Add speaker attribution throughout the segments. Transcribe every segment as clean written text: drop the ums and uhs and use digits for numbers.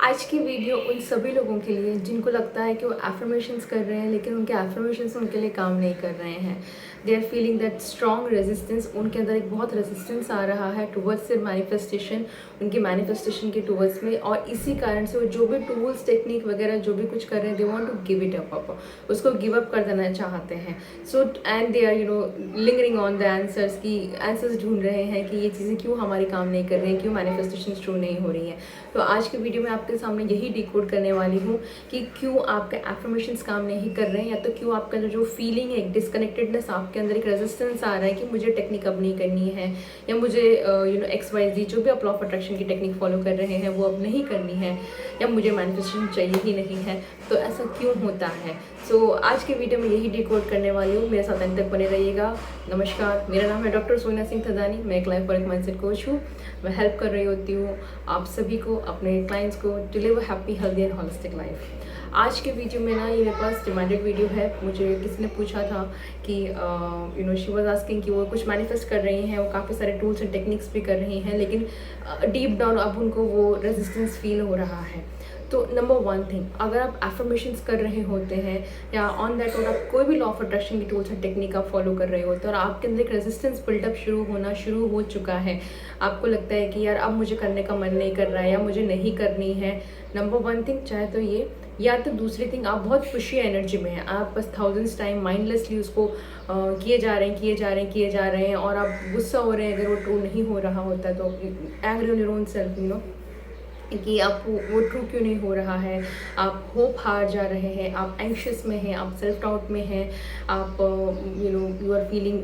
Speaker 1: आज की वीडियो उन सभी लोगों के लिए जिनको लगता है कि वो एफर्मेशंस कर रहे हैं लेकिन उनके एफर्मेशंस उनके लिए काम नहीं कर रहे हैं। They are feeling that strong resistance, उनके अंदर एक बहुत रेजिस्टेंस आ रहा है टुवर्ड्स देयर मैनिफेस्टेशन, उनकी मैनिफेस्टेशन के टुवर्ड्स में। और इसी कारण से वो जो भी टूल्स टेक्निक वगैरह जो भी कुछ कर रहे हैं, they want to give it up, उसको गिव अप कर देना चाहते हैं। So and they are lingering on the answers, की आंसर्स ढूंढ रहे हैं कि ये चीज़ें क्यों हमारी काम नहीं कर रही हैं, क्यों मैनिफेस्टेशन ट्रू नहीं हो रही है। तो आज के वीडियो में आपके सामने यही डिकोड करने वाली हूँ कि क्यों आपके एफर्मेशंस काम नहीं कर रहे हैं, या तो क्यों आपका जो फीलिंग है, डिस्कनेक्टेडनेस, आपके अंदर एक रेजिस्टेंस आ रहा है कि मुझे टेक्निक अब नहीं करनी है, या मुझे XYZ जो भी आप लॉ ऑफ अट्रैक्शन की टेक्निक फॉलो कर रहे हैं वो अब नहीं करनी है, या मुझे मैनिफेस्टेशन चाहिए ही नहीं है। तो ऐसा क्यों होता है? सो आज के वीडियो में यही डिकोड करने वाली हूँ, मेरे साथ अंत तक बने रहिएगा। नमस्कार, मेरा नाम है डॉक्टर सोनिया सिंह थदानी। मैं एक लाइफ वर्क माइंडसेट कोच हूँ। मैं हेल्प कर रही होती हूँ आप सभी को, अपने क्लाइंट्स को, to live a happy, healthy and holistic life. आज के वीडियो में ना, ये मेरे पास रिमाइंडेड वीडियो है। मुझे किसी ने पूछा था कि शी वाज आस्किंग कि वो कुछ मैनिफेस्ट कर रही हैं, वो काफ़ी सारे टूल्स एंड टेक्निक्स भी कर रही हैं, लेकिन डीप डाउन अब उनको वो रेजिस्टेंस फील हो रहा है। तो नंबर वन थिंग, अगर आप एफर्मेशंस कर रहे होते हैं या ऑन दैट और आप कोई भी लॉ ऑफ अट्रैक्शन की टूल्स एंड टेक्निक आप फॉलो कर रहे होते हैं और आपके अंदर एक रेजिस्टेंस बिल्डअप शुरू हो चुका है, आपको लगता है कि यार अब मुझे करने का मन नहीं कर रहा है या मुझे नहीं करनी है, नंबर वन थिंग चाहे तो ये, या तो दूसरी थिंग, आप बहुत खुशी एनर्जी में हैं, आप बस थाउजेंड्स टाइम माइंडलेसली उसको किए जा रहे हैं और आप गुस्सा हो रहे हैं अगर वो ट्रू नहीं हो रहा होता है, तो angry on your own self, कि आप वो ट्रू क्यों नहीं हो रहा है, आप होप हार जा रहे हैं, आप एंक्शियस में हैं, आप सेल्फ डाउट में हैं, आप यू आर फीलिंग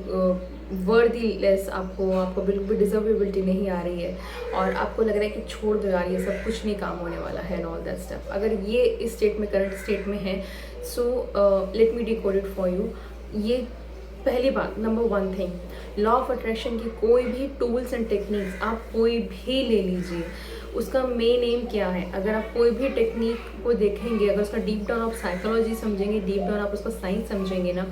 Speaker 1: वर्दीलेस, आपको बिल्कुल भी डिजर्वेबिलिटी नहीं आ रही है और आपको लग रहा है कि छोड़ दो यार, ये सब कुछ नहीं काम होने वाला है एंड ऑल दैट स्टफ। अगर ये इस स्टेट में, करंट स्टेट में है, so let me decode it for you. ये पहली बात, number one thing, law of attraction की कोई भी टूल्स एंड टेक्निक्स आप कोई भी ले लीजिए, उसका मेन एम क्या है? अगर आप कोई भी टेक्निक को देखेंगे, अगर उसका डीप डाउन आप साइकोलॉजी समझेंगे, डीप डाउन आप उसका साइंस समझेंगे ना,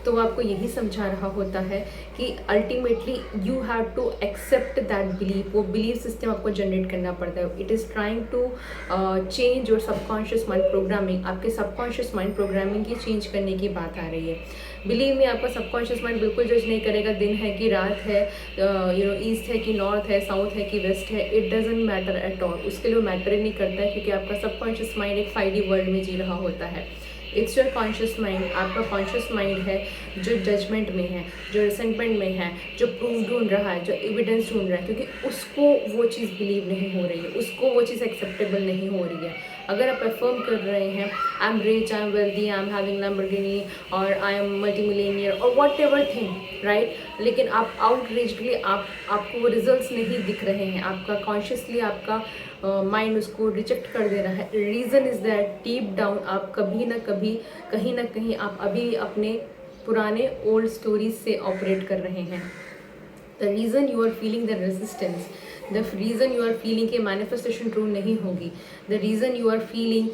Speaker 1: तो वो आपको यही समझा रहा होता है कि ultimately you have to accept that belief. वो बिलीफ सिस्टम आपको जनरेट करना पड़ता है। It is trying to change your subconscious mind programming. आपके सबकॉन्शियस माइंड प्रोग्रामिंग की चेंज करने की बात आ रही है। बिलीव में आपका सबकॉन्शियस माइंड बिल्कुल जज नहीं करेगा, दिन है कि रात है, ईस्ट है कि नॉर्थ है, साउथ है कि वेस्ट है, it doesn't matter at all. उसके लिए वो मैटर ही नहीं करता है, क्योंकि आपका सबकॉन्शियस माइंड एक 5D वर्ल्ड में जी रहा होता है। इट्स योर कॉन्शियस माइंड, आपका कॉन्शियस माइंड है जो जजमेंट में है, जो रिसेंटमेंट में है, जो प्रूफ ढूंढ रहा है, जो एविडेंस ढूंढ रहा है, क्योंकि उसको वो चीज़ बिलीव नहीं हो रही है, उसको वो चीज़ एक्सेप्टेबल नहीं हो रही है। अगर आप अफर्म कर रहे हैं I am rich, I am wealthy, I am having Lamborghini और आई एम मल्टी मिलियनियर और वॉट एवर थिंग, राइट, लेकिन आप आउटरीचली आपको वो रिजल्ट्स नहीं दिख रहे हैं, आपका कॉन्शियसली आपका माइंड उसको रिजेक्ट कर दे रहा है। Reason is that deep down आप कभी ना कभी, कहीं ना कहीं आप अभी अपने पुराने ओल्ड स्टोरीज से ऑपरेट कर रहे हैं। The reason you are feeling the resistance, the reason you are feeling कि मैनिफेस्टेशन ट्रू नहीं होगी, the reason you are feeling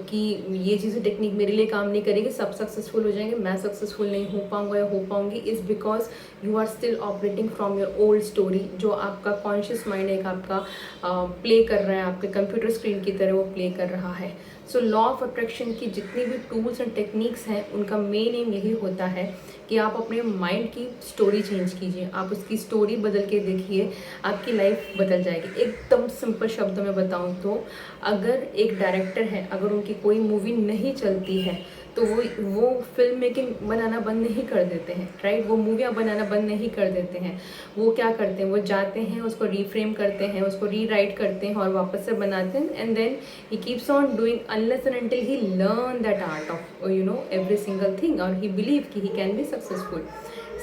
Speaker 1: कि ये चीज़ें टेक्निक मेरे लिए काम नहीं करेगी, सब सक्सेसफुल हो जाएंगे, मैं सक्सेसफुल नहीं हो पाऊंगा या हो पाऊंगी, is because you are still operating from your old story. जो आपका कॉन्शियस माइंड एक आपका प्ले कर रहा है, आपके कंप्यूटर स्क्रीन की तरह वो प्ले कर रहा है। सो लॉ ऑफ अट्रैक्शन की जितनी भी टूल्स एंड टेक्निक्स हैं, उनका मेन एम यही होता है कि आप अपने माइंड की स्टोरी चेंज कीजिए, आप उसकी स्टोरी बदल के देखिए, आपकी लाइफ बदल जाएगी। एकदम सिंपल शब्दों में बताऊं तो, अगर एक डायरेक्टर है, अगर उनकी कोई मूवी नहीं चलती है तो वो फिल्म मेकिंग बनाना बंद नहीं कर देते हैं, राइट, वो मूवियाँ बनाना बंद नहीं कर देते हैं। वो क्या करते हैं, वो जाते हैं, उसको रीफ्रेम करते हैं, उसको रीराइट करते हैं और वापस से बनाते हैं, and then he keeps on doing unless and until he learn that art of every single thing, और ही बिलीव कि he can be successful.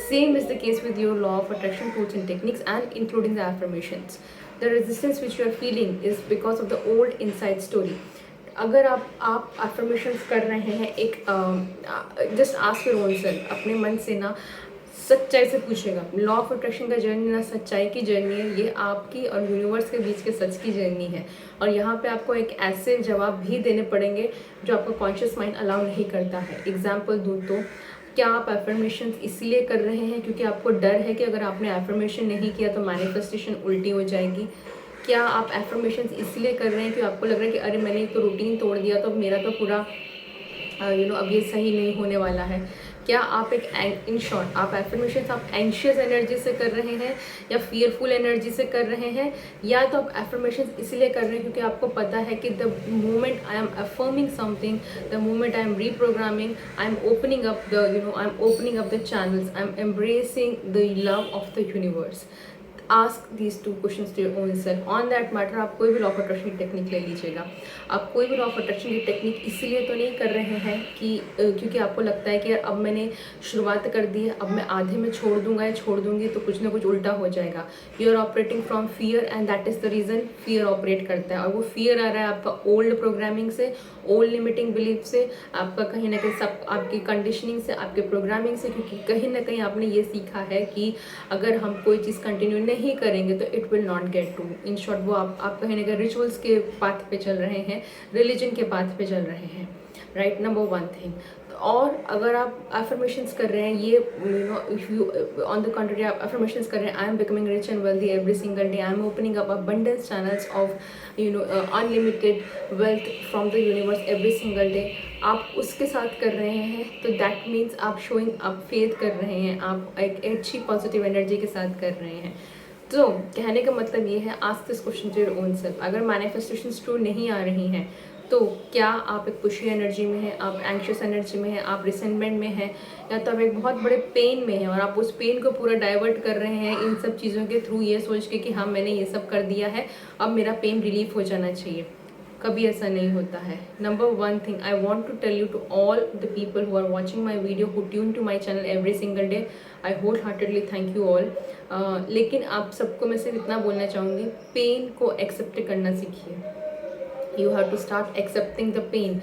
Speaker 1: Same is the case with your law of attraction tools and techniques, and including the affirmations. The resistance which you are feeling is because of the old inside story. अगर आप affirmations कर रहे हैं, एक just ask your own self, अपने मन से ना सच्चाई से पूछेगा। लॉ ऑफ अट्रैक्शन का जर्नी ना सच्चाई की जर्नी है, ये आपकी और यूनिवर्स के बीच के सच की जर्नी है। और यहाँ पे आपको एक ऐसे जवाब भी देने पड़ेंगे जो आपका कॉन्शियस माइंड अलाउ नहीं करता है। एग्जाम्पल दूँ तो, क्या आप एफर्मेशन इसलिए कर रहे हैं क्योंकि आपको डर है कि अगर आपने एफर्मेशन नहीं किया तो मैनिफेस्टेशन उल्टी हो जाएगी? क्या आप एफर्मेशंस इसलिए कर रहे हैं कि आपको लग रहा है कि अरे मैंने तो रूटीन तोड़ दिया तो अब मेरा तो पूरा अब ये सही नहीं होने वाला है? क्या आप इन शॉर्ट आप एफर्मेशंस आप एंशियस एनर्जी से कर रहे हैं या फियरफुल एनर्जी से कर रहे हैं, या तो आप एफर्मेशंस इसलिए कर रहे हैं क्योंकि आपको पता है कि the moment I am affirming something, the moment I am reprogramming, I am opening up I am opening up the channels, I am embracing the love of the universe. Ask these 2 questions to your own self on that matter. आप कोई भी law of attraction की technique ले लीजिएगा, आप कोई भी law of attraction की टेक्निक इसलिए तो नहीं कर रहे हैं कि क्योंकि आपको लगता है कि यार अब मैंने शुरुआत कर दी है, अब मैं आधे में छोड़ दूंगा या छोड़ दूंगी तो कुछ ना कुछ उल्टा हो जाएगा। You are operating from fear and that is the reason fear operate करता है। और वो फियर आ रहा है आपका ओल्ड प्रोग्रामिंग से, ओल्ड लिमिटिंग बिलीफ से, आपका कहीं ना कहीं सब आपकी कंडीशनिंग से, आपके प्रोग्रामिंग से, क्योंकि कहीं ना कहीं आपने ये सीखा है कि अगर हम कोई चीज़ कंटिन्यू नहीं करेंगे तो it will not get to. In short वो आप कहीं ना कहीं रिचुअल्स के पाथ पे चल रहे हैं, रिलीजन के पाथ पे चल रहे हैं, राइट। Number 1 thing. और अगर आप अफर्मेशंस कर रहे हैं, ये if you on the country आप अफर्मेशंस कर रहे हैं, I am becoming rich and wealthy every single day, I am opening up abundance channels of unlimited wealth from the universe every single day, आप उसके साथ कर रहे हैं तो दैट मीन्स आप शोइंग आप फेथ कर रहे हैं, आप एक अच्छी पॉजिटिव एनर्जी के साथ कर रहे हैं। तो कहने का मतलब ये है, ask this question to your own self. अगर मैनिफेस्टेशंस ट्रू नहीं आ रही हैं तो क्या आप एक पुशी एनर्जी में हैं, आप एंग्शियस एनर्जी में हैं, आप रिसेंटमेंट में हैं, या तो आप एक बहुत बड़े पेन में हैं और आप उस पेन को पूरा डाइवर्ट कर रहे हैं इन सब चीज़ों के थ्रू, ये सोच के कि हाँ मैंने ये सब कर दिया है, अब मेरा पेन रिलीफ हो जाना चाहिए। कभी ऐसा नहीं होता है। Number 1 thing I want to tell you to all the people who are watching my video, who tune to my channel every single day, I wholeheartedly thank you all. लेकिन आप सबको मैं सिर्फ इतना बोलना चाहूँगी, पेन को accept करना सीखिए। You have to start accepting the pain.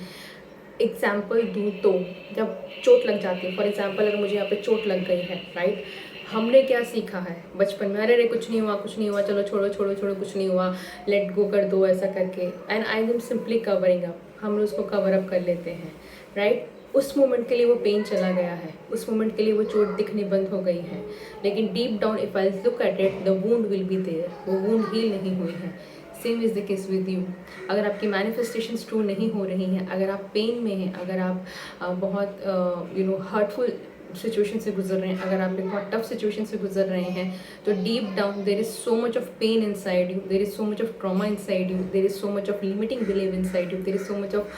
Speaker 1: Example दूँ तो जब चोट लग जाती है, फॉर एग्जाम्पल अगर मुझे यहाँ पे चोट लग गई है, राइट, हमने क्या सीखा है बचपन में, अरे कुछ नहीं हुआ कुछ नहीं हुआ, चलो छोड़ो छोड़ो छोड़ो कुछ नहीं हुआ, लेट गो कर दो, ऐसा करके, and I am simply covering up, हम उसको कवर अप कर लेते हैं, राइट। उस मोमेंट के लिए वो पेन चला गया है, उस मोमेंट के लिए वो चोट दिखनी बंद हो गई है, लेकिन deep down if I look at it the wound will be there, वो वुंड हील नहीं हुई है। Same is the case with you. अगर आपकी मैनिफेस्टेशंस ट्रू नहीं हो रही हैं, अगर आप पेन में हैं, अगर आप बहुत हर्टफुल सिचुएशन से गुजर रहे हैं, अगर आप एक बहुत टफ सिचुएशन से गुजर रहे हैं, तो deep down there is so much of pain inside you, there is so much of trauma inside you, there is so much of limiting believe inside you, there is so much of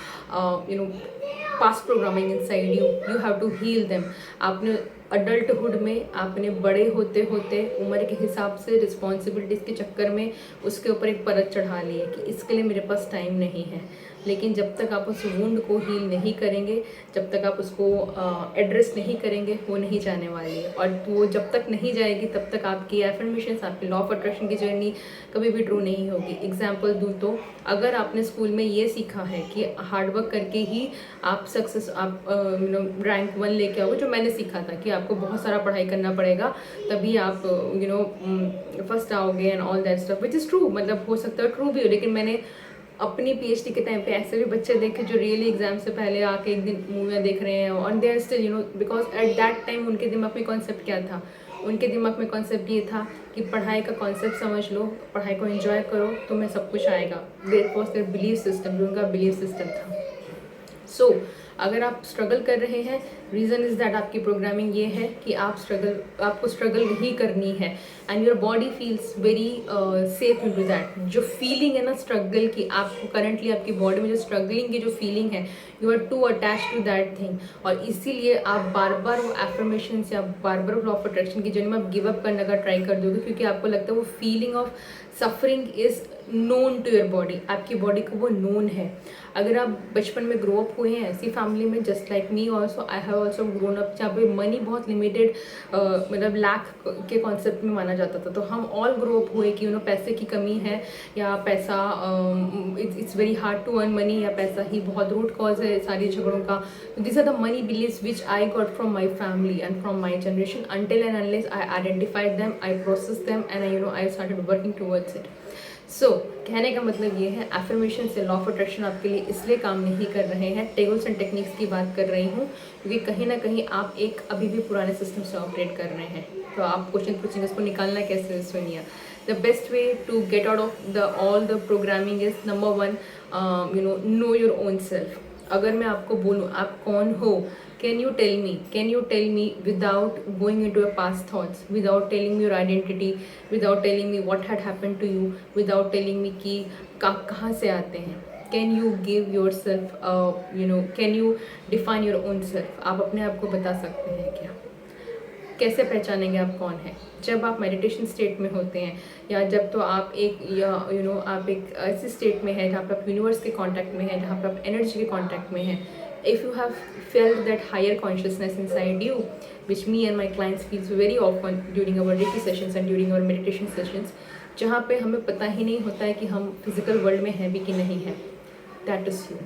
Speaker 1: past programming inside you, you have to heal them. आपने adulthood में आपने बड़े होते होते उम्र के हिसाब से रिस्पॉन्सिबिलिटीज़ के चक्कर में उसके ऊपर एक परत चढ़ा ली है कि इसके लिए मेरे पास टाइम नहीं है। लेकिन जब तक आप उस वुंड को हील नहीं करेंगे, जब तक आप उसको एड्रेस नहीं करेंगे, वो नहीं जाने वाली है। और वो जब तक नहीं जाएगी तब तक आपकी एफर्मेशंस, आपकी लॉ ऑफ अट्रैक्शन की जर्नी कभी भी ट्रू नहीं होगी। एग्जाम्पल दूँ तो अगर आपने स्कूल में ये सीखा है कि हार्डवर्क करके ही आप सक्सेस, आप रैंक 1 लेके आओगे, जो मैंने सीखा था कि आपको बहुत सारा पढ़ाई करना पड़ेगा तभी आप फर्स्ट आओगे and all that stuff, which is true. मतलब हो सकता है ट्रू भी हो, लेकिन मैंने अपनी पीएचडी के टाइम पे ऐसे भी बच्चे देखे जो रियली एग्जाम से पहले आके एक दिन मूवियाँ देख रहे हैं और they are still because at that time उनके दिमाग में कॉन्सेप्ट क्या था, उनके दिमाग में कॉन्सेप्ट ये था कि पढ़ाई का कॉन्सेप्ट समझ लो, पढ़ाई को एंजॉय करो, तुम्हें सब कुछ आएगा। There was their believe system, जो उनका बिलीव सिस्टम था। सो अगर आप स्ट्रगल कर रहे हैं, रीज़न इज़ दैट आपकी प्रोग्रामिंग ये है कि आपको स्ट्रगल ही करनी है and your body feels very safe into that. जो फीलिंग है ना स्ट्रगल की, आपको करंटली आपकी बॉडी में जो स्ट्रगलिंग की जो फीलिंग है, you are too attach to that thing, और इसीलिए आप बार बार वो एफर्मेशंस या बार बार लॉ ऑफ अट्रैक्शन की जर्नी में आप गिव अप करने का ट्राई कर दोगे, क्योंकि आपको लगता है वो feeling of suffering is known to your body, आपकी बॉडी को वो नोन है। अगर आप बचपन में ग्रो अप हुए हैं ऐसी फैमिली में, just like me also, I have also grown up जहाँ पे मनी बहुत लिमिटेड मतलब लाख के कॉन्सेप्ट में माना जाता था, तो हम ऑल ग्रो अप हुए कि पैसे की कमी है या पैसा it's very hard to earn money, या पैसा ही बहुत रूट कॉज है सारी झगड़ों का। This are the money believes which I got from my family and from my generation until and unless I identified them, I processed them and I started working towards it. सो कहने का मतलब ये है, affirmation से law of attraction आपके लिए इसलिए काम नहीं कर रहे हैं। टेबल्स एंड टेक्निक्स की बात कर रही हूँ क्योंकि कहीं ना कहीं आप एक अभी भी पुराने सिस्टम से ऑपरेट कर रहे हैं। तो आप क्वेश्चन पूछेंगे इसको निकालना कैसे, सुनिए। The best way to get out of the all the programming is number one, know your own self. अगर मैं आपको बोलूँ आप कौन हो, can you tell me without going into your past thoughts, without telling me your identity, without telling me what had happened to you, without telling me कि आप कहाँ से आते हैं, can you give yourself can you define your own self? आप अपने आप को बता सकते हैं क्या? कैसे पहचानेंगे आप कौन हैं? जब आप मेडिटेशन स्टेट में होते हैं, या जब तो आप एक आप एक ऐसी स्टेट में हैं जहाँ पर आप यूनिवर्स के कांटेक्ट में हैं, जहाँ पर आप एनर्जी के कांटेक्ट में हैं. If you have felt that higher consciousness inside you, which me and my clients feels very often during our Reiki sessions and during our meditation sessions, जहाँ पे हमें पता ही नहीं होता है कि हम फिजिकल वर्ल्ड में हैं भी कि नहीं है, that is you.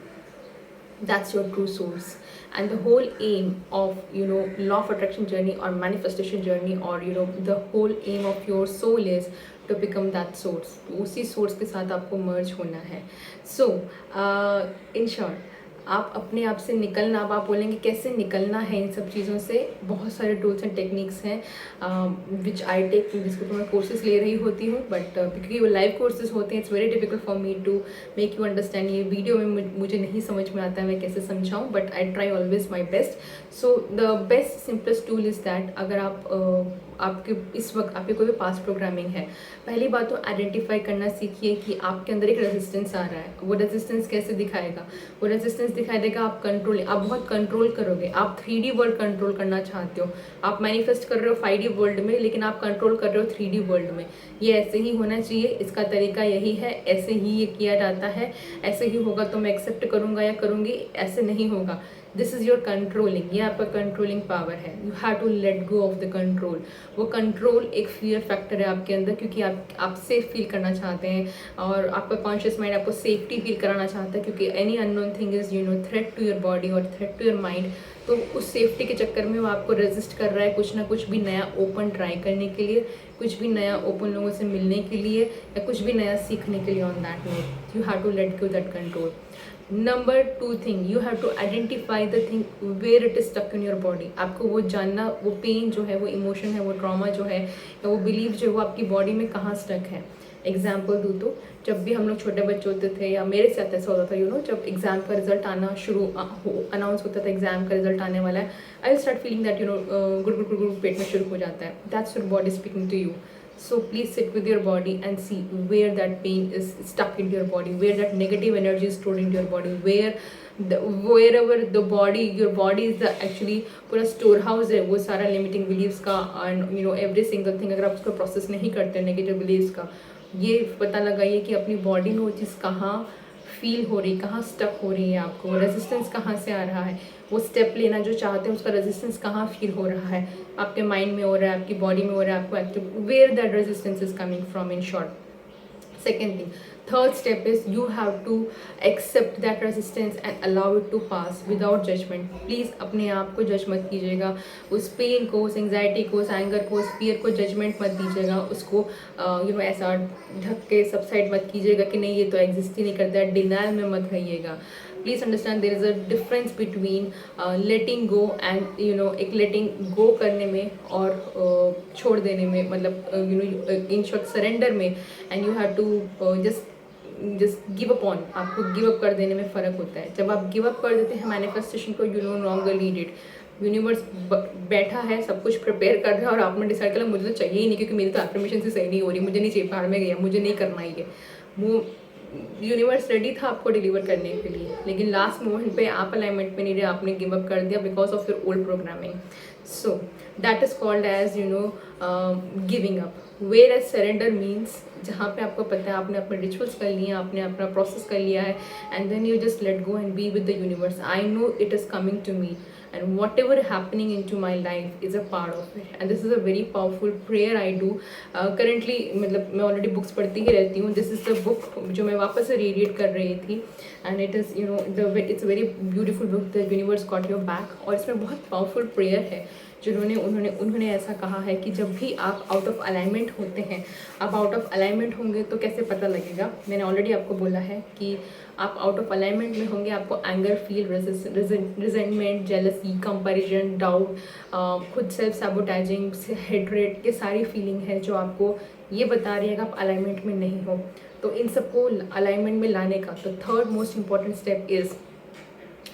Speaker 1: That's your true source. And the whole aim of law of attraction journey or manifestation journey, or the whole aim of your soul is to become that source. उसी source के साथ आपको merge होना है. So in short, आप अपने आप से निकलना, अब आप बोलेंगे कैसे निकलना है इन सब चीज़ों से. बहुत सारे टूल्स एंड टेक्निक्स हैं विच आई टेक, जिसको तो मैं कोर्सेज ले रही होती हूँ, बट क्योंकि वो लाइव कोर्सेज होते हैं, it's very difficult for me to make you understand. ये वीडियो में मुझे नहीं समझ में आता है मैं कैसे समझाऊँ, but I try always my best. So the best simplest tool is that, अगर आप आपके इस वक्त आपके कोई भी पास्ट प्रोग्रामिंग है, पहली बात तो आइडेंटिफाई करना सीखिए कि आपके अंदर एक रेजिस्टेंस आ रहा है. वो रेजिस्टेंस कैसे दिखाएगा? वो रेजिस्टेंस दिखाई देगा आप बहुत कंट्रोल करोगे. आप 3D वर्ल्ड कंट्रोल करना चाहते हो, आप मैनिफेस्ट कर रहे हो 5D वर्ल्ड में, लेकिन आप कंट्रोल कर रहे हो 3D वर्ल्ड में. ये ऐसे ही होना चाहिए, इसका तरीका यही है, ऐसे ही ये किया जाता है, ऐसे ही होगा तो मैं एक्सेप्ट करूँगा या करूँगी, ऐसे नहीं होगा. दिस इज़ योर कंट्रोलिंग, ये आपका कंट्रोलिंग पावर है. You have to let go of the control. वो कंट्रोल एक फियर फैक्टर है आपके अंदर, क्योंकि आप सेफ फील करना चाहते हैं, और आपका कॉन्शियस माइंड आपको सेफ्टी फील कराना चाहता है, क्योंकि any unknown thing is threat to your body और थ्रेट टू योर माइंड. तो उस सेफ्टी के चक्कर में वो आपको रेजिस्ट कर रहा है कुछ ना कुछ भी नया ओपन ट्राई करने के लिए, कुछ भी नया ओपन लोगों से मिलने के लिए, या कुछ भी नया सीखने के लिए. On that note you have to let go that control. Number 2 thing, you have to identify the thing where it is stuck in your body. आपको वो जानना, वो पेन जो है, वो इमोशन है, वो ट्रॉमा जो है, या वो बिलीव जो है, वो आपकी बॉडी में कहाँ स्टक है. एग्जाम्पल दूँ तो जब भी हम लोग छोटे बच्चे होते थे, या मेरे साथ ऐसा होता था, जब एग्जाम का रिजल्ट आना अनाउंस होता था, एग्जाम का रिजल्ट आने वाला है, I start feeling that good good good पेट में शुरू हो जाता है. That's your body speaking to you. So please sit with your body and see where that pain is stuck into your body, where that negative energy is stored into your body, wherever the body, your body is the actually पूरा store house है वो सारा limiting beliefs का, and every single thing. अगर आप उसको process नहीं करते नेगेटिव बिलीव्स का, ये पता लगाइए कि अपनी बॉडी में वो चीज़ कहाँ फील हो रही, कहाँ स्टक हो रही है, आपको रेजिस्टेंस कहाँ से आ रहा है, वो स्टेप लेना जो चाहते हैं उसका रेजिस्टेंस कहाँ फील हो रहा है, आपके माइंड में हो रहा है, आपकी बॉडी में हो रहा है, आपको active, where that resistance is coming from, in short. Second thing, third step is you have to accept that resistance and allow it to pass without judgment. Please अपने आप को जज मत कीजिएगा, उस पेन को, उस एंग्जाइटी को, उस एंगर को, उस फियर को जजमेंट मत दीजिएगा, उसको ऐसा ढक के सबसाइड मत कीजिएगा कि नहीं ये तो एग्जिस्ट ही नहीं करता है, डिनाइल में मत रहिएगा. Please understand there is a difference between letting go and एक लेटिंग गो करने में और छोड़ देने में, मतलब इन शॉर्ट सरेंडर में, and you have to just give up on. आपको गिव अप कर देने में फ़र्क होता है. जब आप गिव अप कर देते हैं मैनिफेस्टेशन को, you know longer lead it. Universe बैठा है, सब कुछ प्रिपेयर कर रहा है, और आपने डिसाइड कर मुझे तो चाहिए ही नहीं, क्योंकि मेरी तो एफर्मेशन से सही नहीं हो रही, मुझे नहीं चाहिए, बाहर में गया, मुझे नहीं करना ही है. वो यूनिवर्स रेडी था आपको डिलीवर करने के लिए, लेकिन लास्ट मोमेंट पे आप अलाइनमेंट में नहीं रहे, आपने गिव अप कर दिया because of your old programming. So that is called as giving up. Whereas surrender means जहाँ पे आपको पता है आपने अपने रिचुअल्स कर लिए, आपने अपना प्रोसेस कर लिया है, and then you just let go and be with the universe. I know it is coming to me, and whatever happening into my life is a part of it, and this is a very powerful prayer I do currently. मतलब मैं already books पढ़ती ही रहती हूँ. This is the book जो मैं वापस से read कर रही थी, and it is it's very beautiful book, the universe got your back. और इसमें बहुत पावरफुल प्रेयर है जिन्होंने उन्होंने ऐसा कहा है कि जब भी आप आउट ऑफ अलाइनमेंट होते हैं, आप आउट ऑफ अलाइनमेंट होंगे तो कैसे पता लगेगा. मैंने ऑलरेडी आपको बोला है कि आप आउट ऑफ अलाइनमेंट में होंगे, आपको anger feel, resentment, jealousy, comparison, doubt, खुद सेल्फ सैबोटाइजिंग, हेट्रेड, ये सारी फीलिंग है जो आपको ये बता रही है कि आप अलाइनमेंट में नहीं हो। तो इन सबको अलाइनमेंट में लाने का तो third most important step is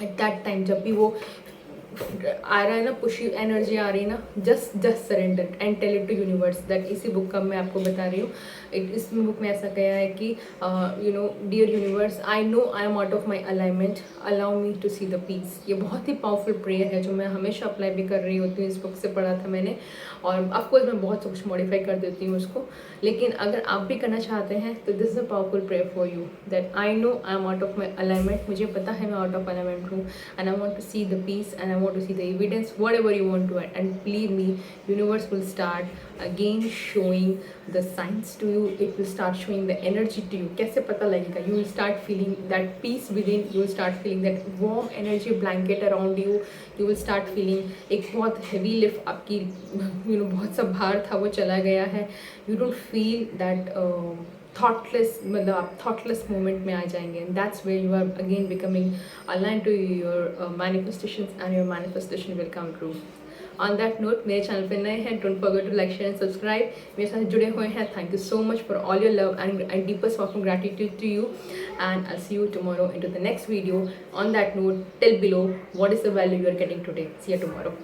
Speaker 1: eight that time, जब भी वो आ रहा है ना, पुशी एनर्जी आ रही है ना, just surrender and tell it to universe that. इसी बुक का मैं आपको बता रही हूँ, इस बुक में ऐसा गया है कि you know dear universe, I know I am out of my alignment, allow me to see the peace. ये बहुत ही पावरफुल प्रेयर है जो मैं हमेशा अप्लाई भी कर रही होती हूँ। इस बुक से पढ़ा था मैंने, और ऑफकोर्स मैं बहुत कुछ मॉडिफाई कर देती हूँ उसको, लेकिन अगर आप भी करना चाहते हैं तो this is a powerful prayer for you that I know I am out of my alignment. मुझे पता है मैं आउट ऑफ अलाइनमेंट हूँ, and I want to see the peace, and I want to see the evidence, whatever you want to, and believe me, universe will start again showing the science to you, it will start showing the energy to you. कैसे पता लगेगा? You will start feeling that peace within, you will start feeling that warm energy blanket around you, you will start feeling एक बहुत heavy lift आपकी, you know बहुत सा भार था वो चला गया है। You don't feel that thoughtless, मतलब आप थॉटलेस मोमेंट में आ जाएंगे, and that's where you are again becoming align to your manifestations, and your manifestation will come true. On that note, मेरे चैनल पे नए हैं, don't forget to like share and subscribe. मेरे साथ जुड़े हुए हैं, thank you so much for all your love and deepest of gratitude to you, and I see you tomorrow in to the next video. On that note, tell below what is the value you are getting today. See you tomorrow.